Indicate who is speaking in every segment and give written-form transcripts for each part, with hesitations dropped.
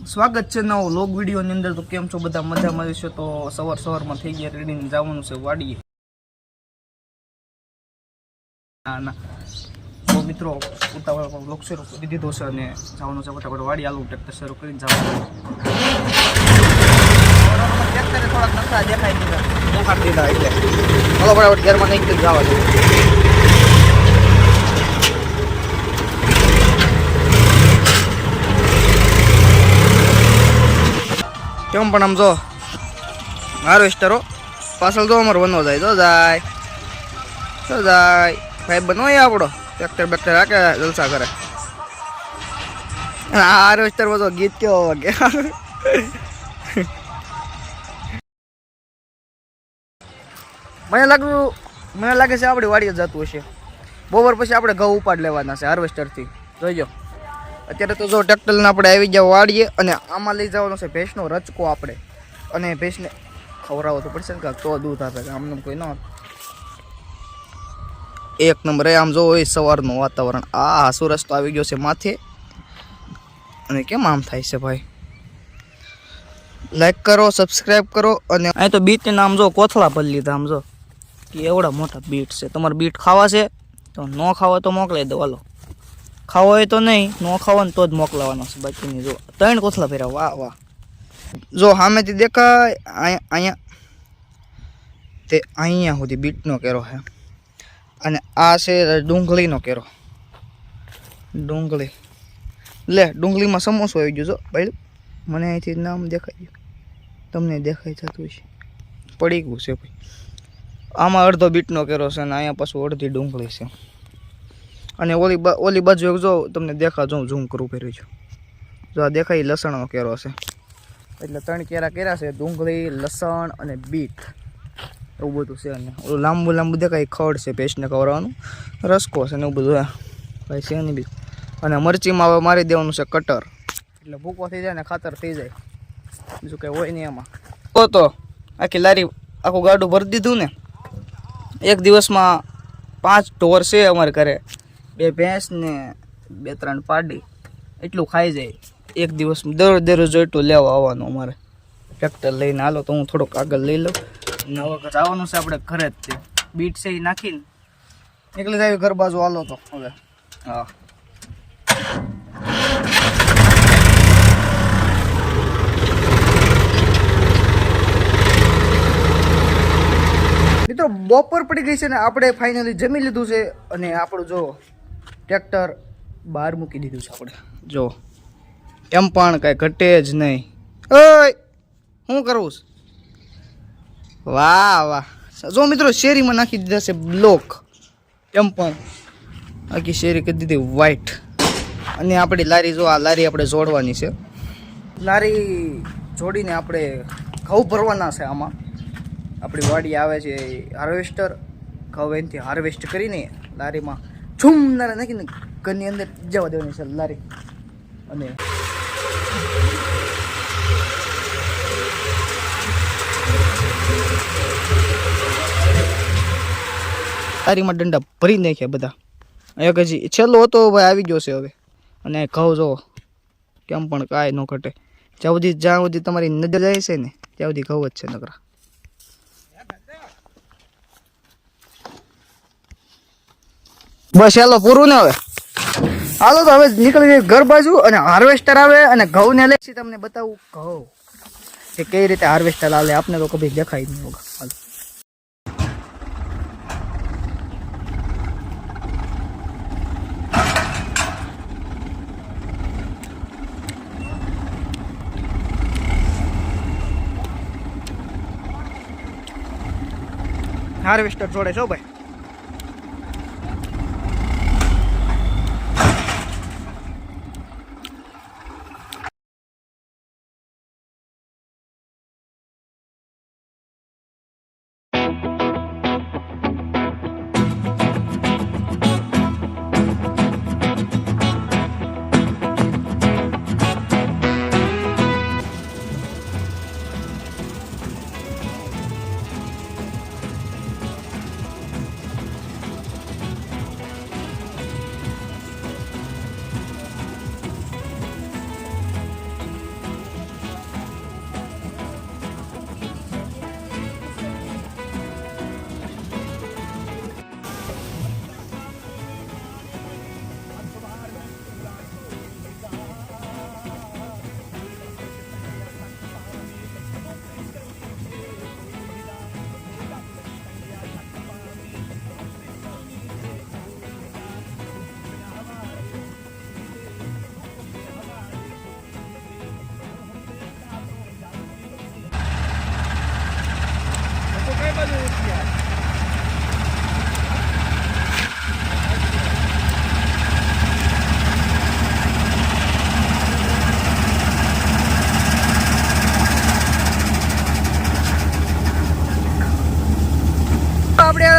Speaker 1: સ્વાગત છે નવો લોગ વિડીયોની અંદર। તો કેમ છો બધા? મજામાં હશો? તો સવારમાં થઈ ગયા રેડી ને જવાનું છે વાડીએ। ના તો મિત્રો ઉતાવળમાં બ્લોગ શરૂ કરી દીધો છે અને જવાનું છે ફટાફટ વાડી। આલું ટ્રેક્ટર શરૂ કરીને જવાનું। ટ્રેક્ટરે થોડાક નખરા દેખાઈ દીધા એટલે ચાલો ફટાફટ ઘરમાં નહીં કરી જવા દે। કેમ પણ આમ જો હાર્વેસ્ટરો પાછળ જો અમારો વનો જાય તો જાય ભાઈ બનવાય આપણો ટ્રેક્ટર બેક્ટર રાખે જલસા કરે। હાર્વેસ્ટર બધો ગીત કેવો વાગે। મને લાગે છે આપણી વાડીએ જતું હશે। બપોર પછી આપણે ઘઉં ઉપાડ લેવાના છે હાર્વેસ્ટરથી। જોઈજો અત્યારે તો જો ટ્રેક્ટરને આપણે આવી જાવ વાડીએ અને આમાં લઈ જવાનો છે ભેંસનો રચકો આપણે। અને ભેંસને ખવડાવવો તો પડશે ને કાંક તો દૂધ આપે, આમને કોઈ ન એક નંબર। આમ જો હોય સવારનું વાતાવરણ, આ સૂરજ તો આવી ગયો છે માથે। અને કેમ આમ થાય છે ભાઈ? લાઈક કરો, સબસ્ક્રાઈબ કરો। અને અહીં તો બીટને નામ જો કોથળા ભરી લીધા। આમ જો કે એવડા મોટા બીટ છે। તમારે બીટ ખાવા છે તો ન ખાવા તો મોકલાઈ દો, હાલો। ખાવો હોય તો નહીં, ન ખાવો ને તો જ મોકલાવાનો છે। બાકીની જો 3 કોથળા ભર્યા। વાહ વાહ, જો સામેથી દેખાય અહીંયા તે અહીંયા સુધી બીટનો કેરો છે। અને આ છે ડુંગળીનો કેરો। ડુંગળી લે, ડુંગળીમાં સમોસો આવી ગયો જો ભાઈ। મને અહીંથી નામ દેખાઈ ગયું, તમને દેખાઈ જતું છે, પડી ગયું છે ભાઈ। આમાં અડધો બીટનો કેરો છે અને અહીંયા પાછું અડધી ડુંગળી છે। અને ઓલી બાજુ જો તમને દેખા, જો ઝૂમ કરું કર્યું છે, જો આ દેખાય લસણનો કેરો છે। એટલે 3 કેરા કર્યા છે, ડુંગળી, લસણ અને બીટ, એવું બધું છે। અને ઓલું લાંબુ દેખાય ખડ છે ભેંસને ખવડાવવાનું, રસકો છે ને એવું બધું ભાઈ છે નહીં બીજું। અને મરચીમાં હવે મારી દેવાનું છે કટર, એટલે ભૂકો થઈ જાય ને ખાતર થઈ જાય, બીજું કંઈ હોય નહીં એમાં। તો આખી લારી આખું ગાડું ભરી દીધું ને। એક દિવસમાં 5 ઢોર છે અમારે ઘરે, 2 ભેંસ ને 2-3 પાડી, એટલું ખાઈ જાય એક દિવસમાં। દરરોજ એટલું લેવા આવવાનું અમારે ટ્રેક્ટર લઈને। હાલો તો હું થોડોક આગળ લઈ લઉં ને હવે જવાનું છે આપણે ઘરે જ। તે બીટ છે એ નાખીને નીકળી જાય ઘર બાજુ। હાલો તો હવે હા મિત્રો, બપોર પડી ગઈ છે ને આપણે ફાઇનલી જમી લીધું છે। અને આપણું જો ટ્રેક્ટર બહાર મૂકી દીધું છે આપણે, જો એમ પણ કાંઈ ઘટે જ નહીં। ઓય શું કરવું છે? વાહ વાહ, જો મિત્રો શેરીમાં નાખી દીધા છે બ્લોક, એમ પણ આખી શેરી કરી દીધી વ્હાઈટ। અને આપણી લારી જો, આ લારી આપણે જોડવાની છે। લારી જોડીને આપણે ઘઉં ભરવાના છે આમાં। આપણી વાડી આવે છે હાર્વેસ્ટર, ઘઉં એનાથી હાર્વેસ્ટ કરીને લારીમાં ઝૂમનારા નાખીને ઘરની અંદર જવા દેવાની છે લારી। અને લારીમાં દંડા ભરી નાખ્યા બધા। એક હજી છેલ્લો હતો ભાઈ, આવી ગયો છે હવે। અને ઘઉં જો કેમ પણ કાંઈ ન ઘટે, જ્યાં સુધી તમારી નજર જાય છે ને ત્યાં સુધી ઘઉં જ છે નકરા। બસ ચાલો પૂરું ને હવે, હાલો તો હવે નીકળી જાય ઘર બાજુ। અને હાર્વેસ્ટર આવે અને ઘઉં ને લઈ તમને બતાવું ઘઉં કે કઈ રીતે હાર્વેસ્ટર આવે, આપને તો કભી દેખાય નહીં હોગા। હાલો હાર્વેસ્ટર જોડે છો ભાઈ।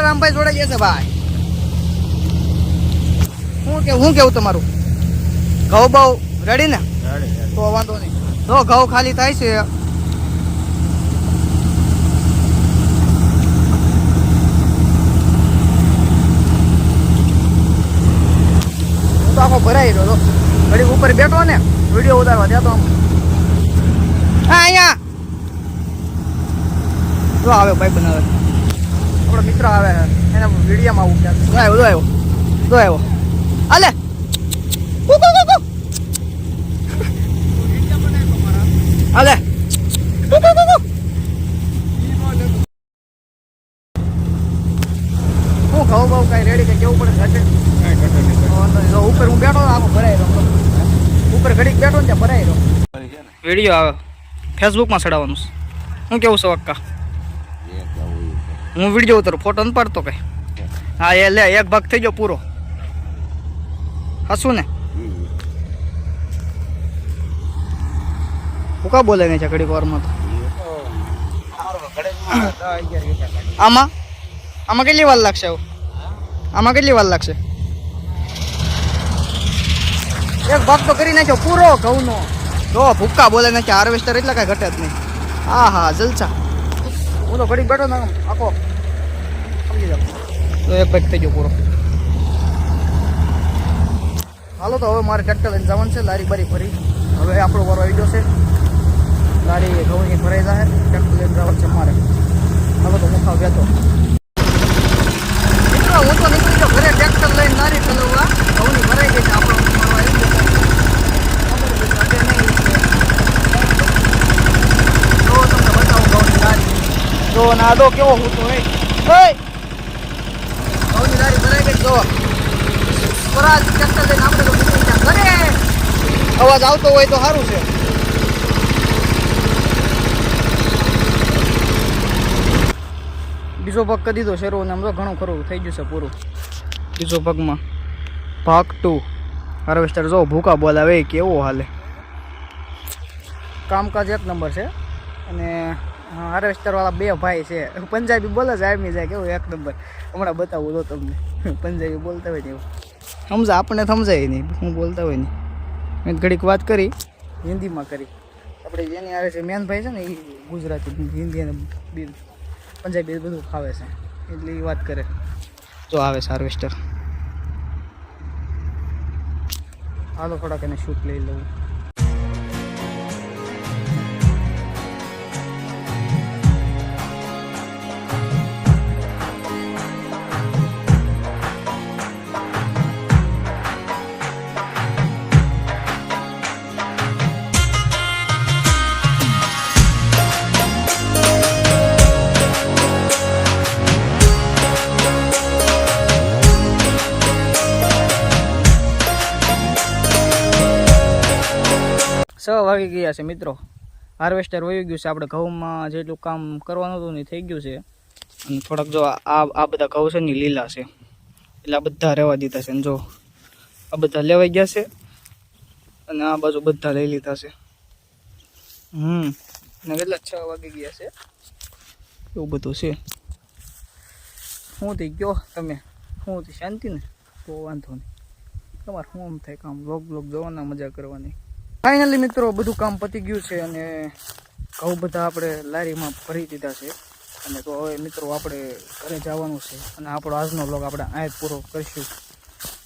Speaker 1: રામભાઈ જોડાઈ જશે ભાઈ. હું કેવું તમારું? ઘઉં બહુ રેડી ને? તો વાંધો નહીં. તો ઘઉં ખાલી થાય છે. હું તો આખો ભરાઈ રહ્યો. ઘડી ઉપર બેઠો ને વિડીયો ઉતારવા દેતો આમ. હા અહીંયા જો આવે ભાઈ બનાવે આપણો મિત્ર આવે એના વિડીયોમાં આવું આવ્યો આલે આલે હું ખાવ બાવ કઈ રેડી કઈ કેવું પડે ઘટે ઉપર હું બેઠો આખો ભરાઈ રહ્યો ઉપર ઘડીક બેઠો ને ત્યાં ભરાઈ રહ્યો વિડીયો આવે ફેસબુકમાં ચડાવવાનું હું કેવું છું અક્કા હું વિડીયો ઉતારું ફોટો ન પાડતો કઈ હા એ લે એક ભાગ થઈ ગયો પૂરો હસું ને હું કા બોલે નહીં છે ઘડીક વારમાં તો આમાં કેટલી વાર લાગશે આમાં કેટલી વાર લાગશે એક ભાગ તો કરી નાખ્યો પૂરો ઘઉંનો જો ભૂક્કા બોલે નાખ્યા હાર્વેસ્ટર એટલે કાંઈ ઘટે જ નહીં હા હા જલસા હું તો ઘડીક બેઠો ને આખો સમજી જાવ તો એક ભાગ થઈ ગયો પૂરો હાલો તો હવે મારે ટ્રેક્ટર લઈને જવાનું છે લારી બારી ભરી હવે આપણો વારો આવી ગયો છે લારી ઘઉંની ભરાઈ જાય ટ્રેક્ટર લઈને જવાનું છે મારે હાલો તો હું ખાવ બેઠો મિત્રો હું તો નીકળી ગયો ઘરે ટ્રેક્ટર લઈને લારી ચલાવવા ઘઉંની ભરાઈ ગઈ છે આપણો મારો આવી ગયો તમને બતાવું ઘઉંની લારી જો નાદો કેવો હું તો ઘઉંની લારી ભરાઈ ગઈ જો પરાજ ટ્રેક્ટર લઈને આપણે તો નીકળી ગયા ઘરે અવાજ આવતો હોય તો સારું છે બીજો ભાગ કરી દીધો શરૂ ને આમ તો ઘણું ખરું થઈ ગયું છે પૂરું બીજો ભાગમાં ભાગ 2 હાર્વેસ્ટર જો ભૂકા બોલાવે કેવો હાલે કામકાજ એક નંબર છે અને હાર્વેસ્ટર વાળા બે ભાઈ છે પંજાબી બોલે છે આર્મી જાય કેવું એક નંબર હમણાં બતાવું તો તમને પંજાબી બોલતા હોય ને એવું સમજા આપણને સમજાય નહીં હું બોલતા હોય નહીં મેં ઘડીક વાત કરી હિન્દીમાં કરી આપણે જેની આવે છે મેન ભાઈ છે ને એ ગુજરાતી હિન્દી અને પંજાબી બધું ખાવે છે એટલે એ વાત કરે જો આવે છે હાર્વેસ્ટર હાલો થોડાક એને શૂટ લઈ લઉં વાગી ગયા છે મિત્રો હાર્વેસ્ટર વહી ગયું છે આપણે ઘઉંમાં જેટલું કામ કરવાનું હતું ને થઈ ગયું છે અને થોડાક જો આ બધા ઘઉં છે ને લીલા છે એટલે આ બધા રહેવા દીધા છે ને જો આ બધા લેવાઈ ગયા છે અને આ બાજુ બધા લઈ લીધા છે ને કેટલા 6 વાગી ગયા છે એવું બધું છે શું થઈ ગયો તમે શું થઈ શાંતિ ને તો વાંધો નહીં તમારે શું આમ થાય કામ બ્લોગ જોવાના મજા કરવાની ફાઇનલી મિત્રો બધું કામ પતી ગયું છે અને ઘઉં બધા આપણે લારીમાં ભરી દીધા છે અને તો હવે મિત્રો આપણે ઘરે જવાનું છે અને આપણો આજનો વ્લોગ આપણે અહીં પૂરો કરીશું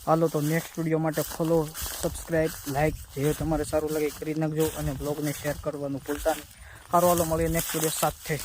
Speaker 1: હાલો તો નેક્સ્ટ વિડીયો માટે ફોલો સબસ્ક્રાઈબ લાઇક જે તમારે સારું લાગે કરી નાખજો અને બ્લોગને શેર કરવાનું ભૂલતા નહીં સારું હાલો મળીએ નેક્સ્ટ વિડીયો સાથે